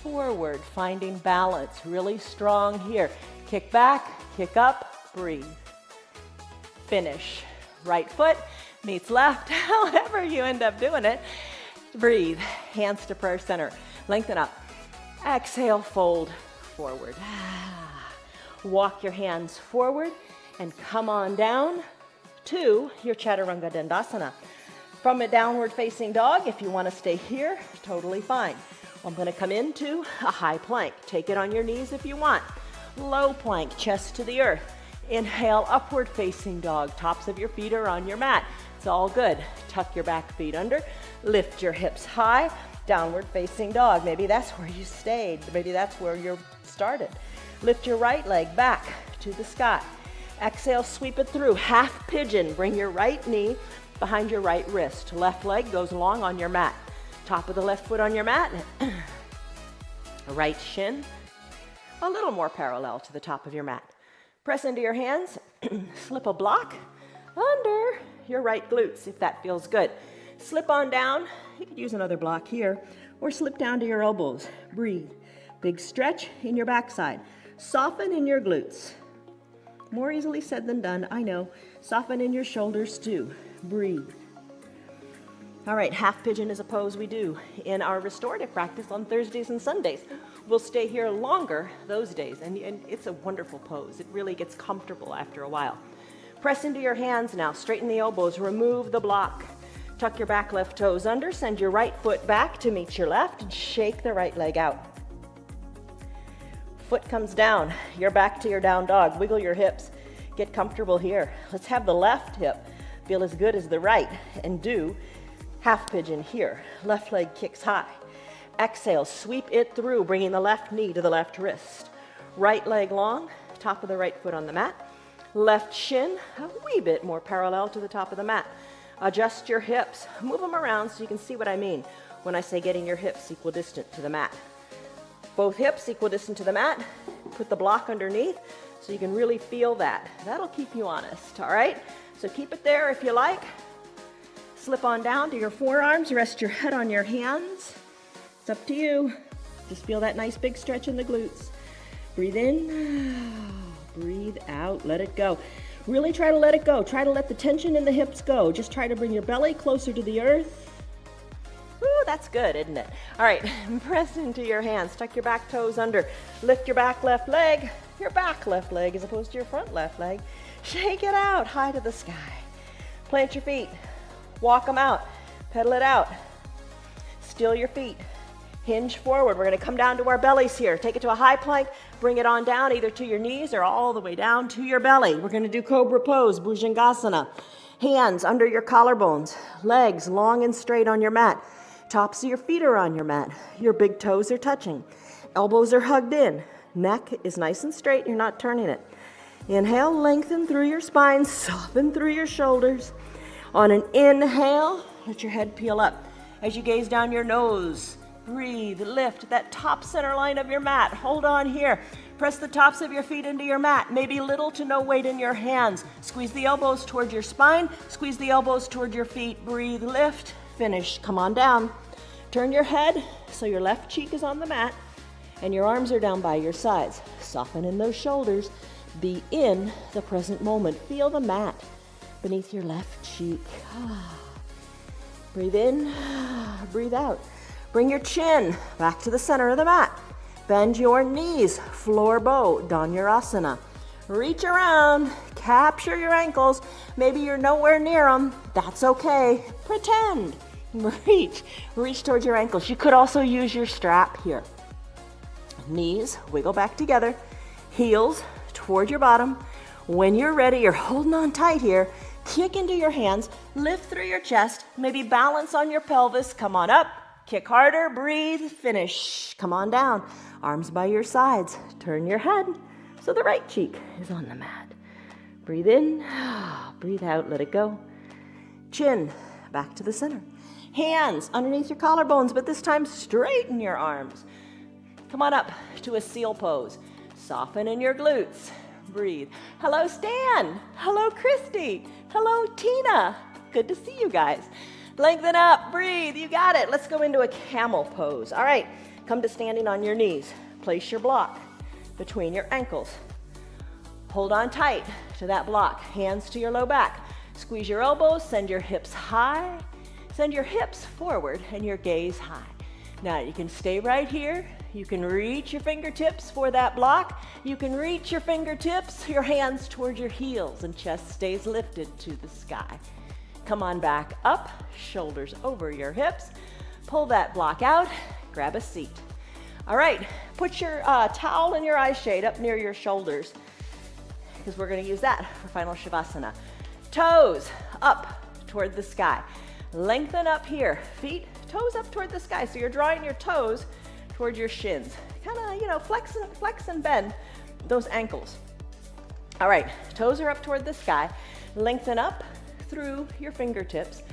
forward, finding balance, really strong here. Kick back, kick up, breathe. Finish. Right foot meets left, however you end up doing it. Breathe, hands to prayer center. Lengthen up. Exhale, fold forward. Walk your hands forward and come on down to your Chaturanga Dandasana. From a downward facing dog, if you want to stay here, totally fine. I'm going to come into a high plank. Take it on your knees if you want. Low plank, chest to the earth. Inhale, upward facing dog. Tops of your feet are on your mat. It's all good. Tuck your back feet under. Lift your hips high. Downward facing dog. Maybe that's where you stayed. Maybe that's where you started. Lift your right leg back to the sky. Exhale, sweep it through. Half pigeon. Bring your right knee behind your right wrist. Left leg goes along on your mat. Top of the left foot on your mat. Right shin a little more parallel to the top of your mat. Press into your hands. Slip a block under your right glutes if that feels good. Slip on down. You could use another block here or slip down to your elbows. Breathe. Big stretch in your backside. Soften in your glutes. More easily said than done, I know. Soften in your shoulders too. Breathe. All right, half pigeon is a pose we do in our restorative practice on Thursdays and Sundays. We'll stay here longer those days, and it's a wonderful pose. It really gets comfortable after a while. Press into your hands now. Straighten the elbows. Remove the block. Tuck your back left toes under. Send your right foot back to meet your left, and shake the right leg out. Foot comes down. You're back to your down dog. Wiggle your hips. Get comfortable here. Let's have the left hip feel as good as the right, and do half pigeon here. Left leg kicks high. Exhale, sweep it through, bringing the left knee to the left wrist. Right leg long, top of the right foot on the mat. Left shin a wee bit more parallel to the top of the mat. Adjust your hips. Move them around so you can see what I mean when I say getting your hips equidistant to the mat. Both hips equidistant to the mat. Put the block underneath so you can really feel that. That'll keep you honest, all right? So keep it there if you like. Slip on down to your forearms. Rest your head on your hands. It's up to you. Just feel that nice big stretch in the glutes. Breathe in. Breathe out. Let it go. Really try to let it go. Try to let the tension in the hips go. Just try to bring your belly closer to the earth. Ooh, that's good, isn't it? All right, press into your hands. Tuck your back toes under. Lift your back left leg, your back left leg as opposed to your front left leg. Shake it out high to the sky. Plant your feet. Walk them out. Pedal it out. Still your feet. Hinge forward. We're going to come down to our bellies here. Take it to a high plank. Bring it on down either to your knees or all the way down to your belly. We're going to do Cobra Pose, Bhujangasana. Hands under your collarbones. Legs long and straight on your mat. Tops of your feet are on your mat. Your big toes are touching. Elbows are hugged in. Neck is nice and straight. You're not turning it. Inhale, lengthen through your spine. Soften through your shoulders. On an inhale, let your head peel up. As you gaze down your nose, breathe, lift that top center line of your mat. Hold on here. Press the tops of your feet into your mat. Maybe little to no weight in your hands. Squeeze the elbows toward your spine. Squeeze the elbows toward your feet. Breathe, lift, finish. Come on down. Turn your head so your left cheek is on the mat and your arms are down by your sides. Soften in those shoulders. Be in the present moment. Feel the mat beneath your left cheek. Breathe in, breathe out. Bring your chin back to the center of the mat. Bend your knees, floor bow, Dhanurasana. Reach around, capture your ankles. Maybe you're nowhere near them. That's okay. Pretend. Reach towards your ankles. You could also use your strap here. Knees wiggle back together. Heels toward your bottom. When you're ready, you're holding on tight here. Kick into your hands, lift through your chest, maybe balance on your pelvis. Come on up, kick harder, breathe, finish. Come on down, arms by your sides. Turn your head so the right cheek is on the mat. Breathe in, breathe out, let it go. Chin back to the center. Hands underneath your collarbones, but this time straighten your arms. Come on up to a seal pose. Soften in your glutes. Breathe. Hello, Stan. Hello, Christy. Hello, Tina. Good to see you guys. Lengthen up. Breathe. You got it. Let's go into a camel pose. All right. Come to standing on your knees. Place your block between your ankles. Hold on tight to that block. Hands to your low back. Squeeze your elbows. Send your hips high. Send your hips forward and your gaze high. Now you can stay right here. You can reach your fingertips for that block. You can reach your fingertips, your hands toward your heels, and chest stays lifted to the sky. Come on back up, shoulders over your hips. Pull that block out, grab a seat. All right, put your towel in your eye shade up near your shoulders because we're going to use that for final Shavasana. Toes up toward the sky. Lengthen up here, feet, toes up toward the sky. So you're drawing your toes toward your shins. Kind of, flex and bend those ankles. All right, toes are up toward the sky. Lengthen up through your fingertips.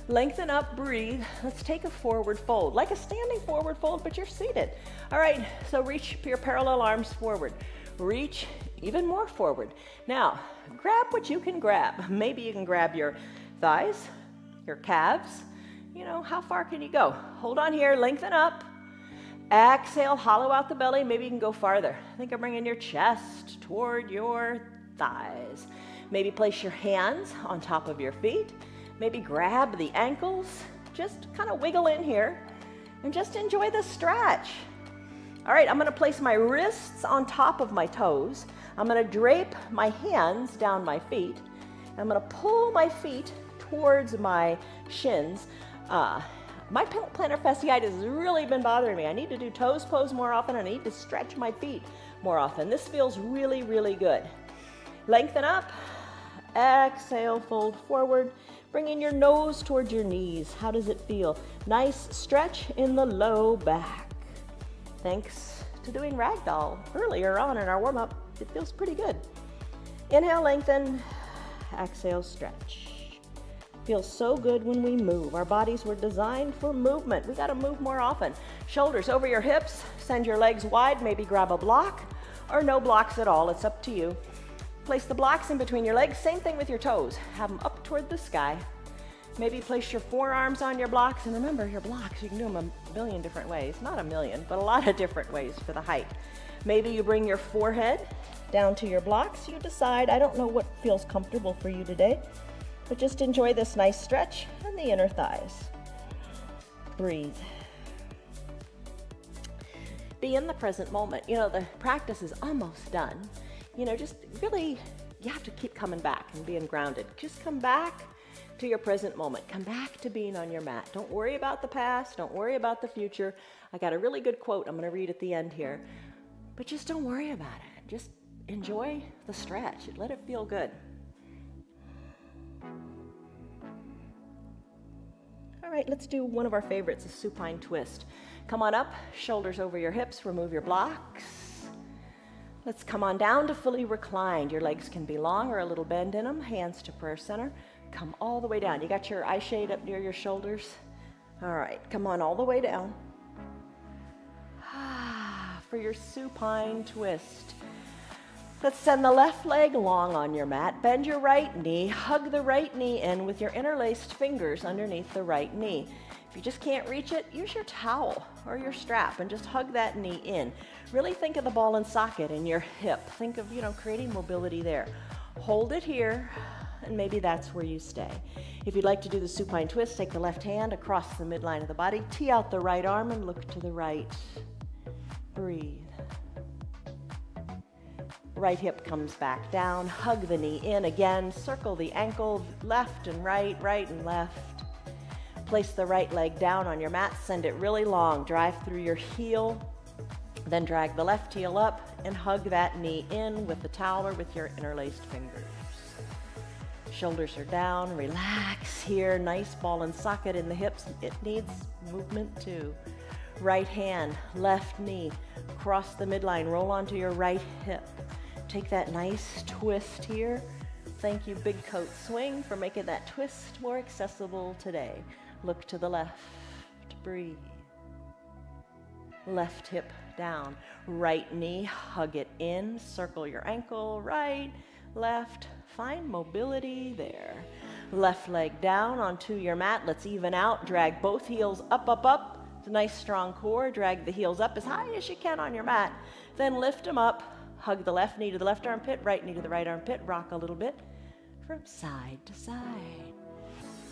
Lengthen up, breathe. Let's take a forward fold, like a standing forward fold, but you're seated. All right, so reach your parallel arms forward. Reach even more forward. Now, grab what you can grab. Maybe you can grab your thighs, your calves. How far can you go? Hold on here, lengthen up. Exhale, hollow out the belly. Maybe you can go farther. I think I'm bringing your chest toward your thighs. Maybe place your hands on top of your feet. Maybe grab the ankles. Just kind of wiggle in here and just enjoy the stretch. All right, I'm going to place my wrists on top of my toes. I'm going to drape my hands down my feet. I'm going to pull my feet towards my shins. My plantar fasciitis has really been bothering me. I need to do toes pose more often. I need to stretch my feet more often. This feels really, really good. Lengthen up. Exhale, fold forward. Bringing your nose towards your knees. How does it feel? Nice stretch in the low back. Thanks to doing ragdoll earlier on in our warm-up. It feels pretty good. Inhale, lengthen. Exhale, stretch. Feels so good when we move. Our bodies were designed for movement. We got to move more often. Shoulders over your hips. Send your legs wide. Maybe grab a block or no blocks at all. It's up to you. Place the blocks in between your legs. Same thing with your toes. Have them up toward the sky. Maybe place your forearms on your blocks. And remember, your blocks, you can do them a million different ways. Not a million, but a lot of different ways for the height. Maybe you bring your forehead down to your blocks. You decide. I don't know what feels comfortable for you today. But just enjoy this nice stretch in the inner thighs. Breathe. Be in the present moment. You know, the practice is almost done. You know, just really, you have to keep coming back and being grounded. Just come back to your present moment. Come back to being on your mat. Don't worry about the past. Don't worry about the future. I got a really good quote I'm going to read at the end here. But just don't worry about it. Just enjoy the stretch. Let it feel good. All right, let's do one of our favorites, a supine twist. Come on up, shoulders over your hips, remove your blocks. Let's come on down to fully reclined. Your legs can be long or a little bend in them, hands to prayer center. Come all the way down. You got your eye shade up near your shoulders? All right, come on all the way down. For your supine twist. Let's send the left leg long on your mat. Bend your right knee. Hug the right knee in with your interlaced fingers underneath the right knee. If you just can't reach it, use your towel or your strap and just hug that knee in. Really think of the ball and socket in your hip. Think of, creating mobility there. Hold it here, and maybe that's where you stay. If you'd like to do the supine twist, take the left hand across the midline of the body, tee out the right arm and look to the right. Breathe. Right hip comes back down, hug the knee in again, circle the ankle, left and right and left. Place the right leg down on your mat, send it really long, drive through your heel, then drag the left heel up and hug that knee in with the towel or with your interlaced fingers. Shoulders are down, relax here, nice ball and socket in the hips, it needs movement too. Right hand, left knee, cross the midline, roll onto your right hip. Take that nice twist here. Thank you, Big Coat Swing, for making that twist more accessible today. Look to the left, breathe. Left hip down, right knee, hug it in, circle your ankle, right, left, find mobility there. Left leg down onto your mat, let's even out, drag both heels up. It's a nice strong core, drag the heels up as high as you can on your mat, then lift them up. Hug the left knee to the left armpit, right knee to the right armpit. Rock a little bit from side to side.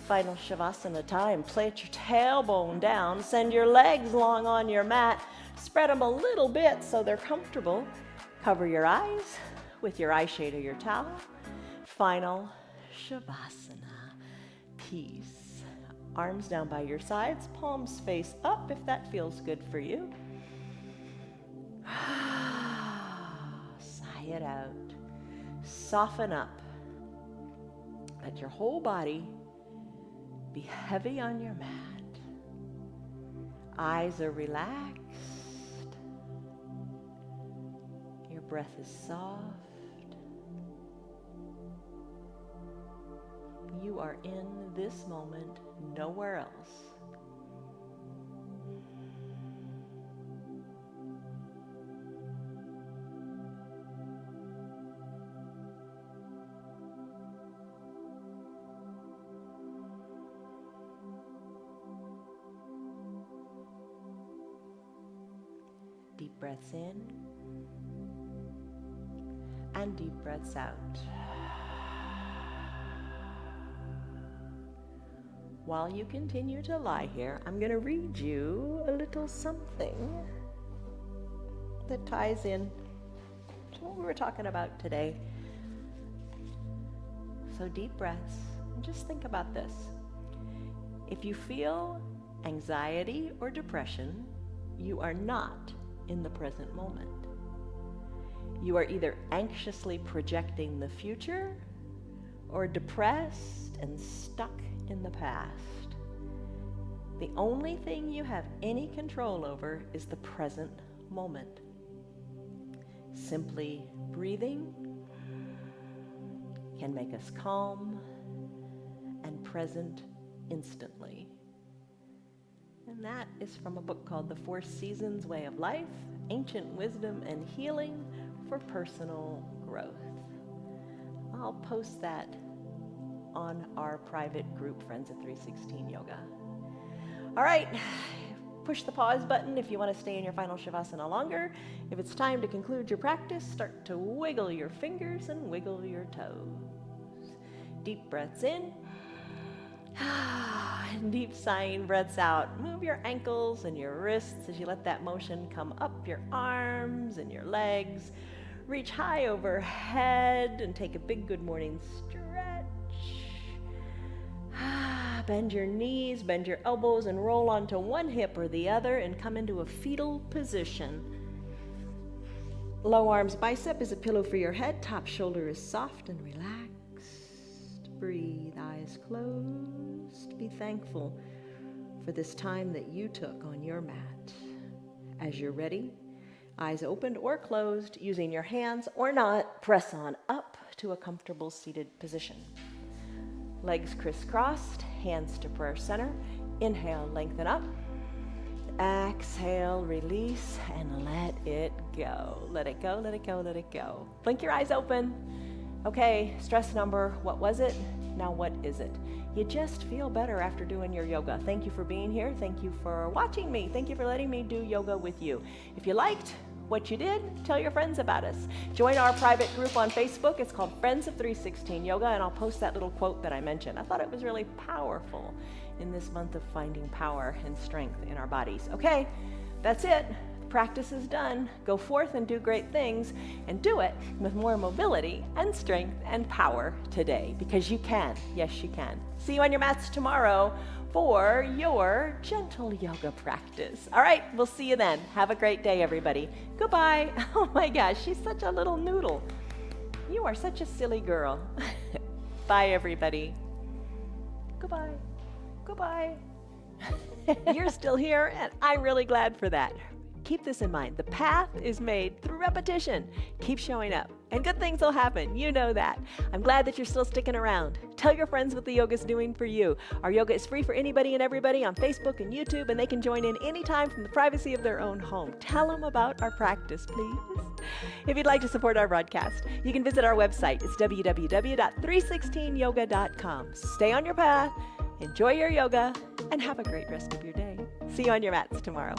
Final Shavasana time. Plant your tailbone down. Send your legs long on your mat. Spread them a little bit so they're comfortable. Cover your eyes with your eye shade or your towel. Final Shavasana. Peace. Arms down by your sides. Palms face up if that feels good for you. It out. Soften up. Let your whole body be heavy on your mat. Eyes are relaxed. Your breath is soft. You are in this moment, nowhere else. Deep breaths in and deep breaths out. While you continue to lie here, I'm going to read you a little something that ties in to what we were talking about today. So deep breaths, and just think about this. If you feel anxiety or depression, you are not in the present moment. You are either anxiously projecting the future or depressed and stuck in the past. The only thing you have any control over is the present moment. Simply breathing can make us calm and present instantly. And that is from a book called The Four Seasons Way of Life, Ancient Wisdom and Healing for Personal Growth. I'll post that on our private group, Friends of 316 Yoga. All right, push the pause button if you want to stay in your final Shavasana longer. If it's time to conclude your practice, start to wiggle your fingers and wiggle your toes. Deep breaths in And deep sighing breaths out. Move your ankles and your wrists as you let that motion come up your arms and your legs. Reach high overhead and take a big good morning stretch. Bend your knees, bend your elbows, and roll onto one hip or the other and come into a fetal position. Low arms bicep is a pillow for your head. Top shoulder is soft and relaxed. Breathe, eyes closed. Be thankful for this time that you took on your mat. As you're ready, eyes opened or closed, using your hands or not, press on up to a comfortable seated position. Legs crisscrossed, hands to prayer center. Inhale, lengthen up. Exhale, release, and let it go. Let it go, let it go, let it go. Blink your eyes open. Okay, stress number, what was it? Now what is it? You just feel better after doing your yoga. Thank you for being here. Thank you for watching me. Thank you for letting me do yoga with you. If you liked what you did, tell your friends about us. Join our private group on Facebook. It's called Friends of 316 Yoga, and I'll post that little quote that I mentioned. I thought it was really powerful in this month of finding power and strength in our bodies. Okay, that's it. Practice is done. Go forth and do great things, and do it with more mobility and strength and power today, because you can. Yes, you can. See you on your mats tomorrow for your gentle yoga practice. All right, we'll see you then. Have a great day, everybody. Goodbye. Oh my gosh, she's such a little noodle. You are such a silly girl. Bye, everybody. Goodbye. Goodbye. You're still here, and I'm really glad for that. Keep this in mind. The path is made through repetition. Keep showing up, and good things will happen. You know that. I'm glad that you're still sticking around. Tell your friends what the yoga's doing for you. Our yoga is free for anybody and everybody on Facebook and YouTube, and they can join in anytime from the privacy of their own home. Tell them about our practice, please. If you'd like to support our broadcast, you can visit our website. It's www.316yoga.com. Stay on your path, enjoy your yoga, and have a great rest of your day. See you on your mats tomorrow.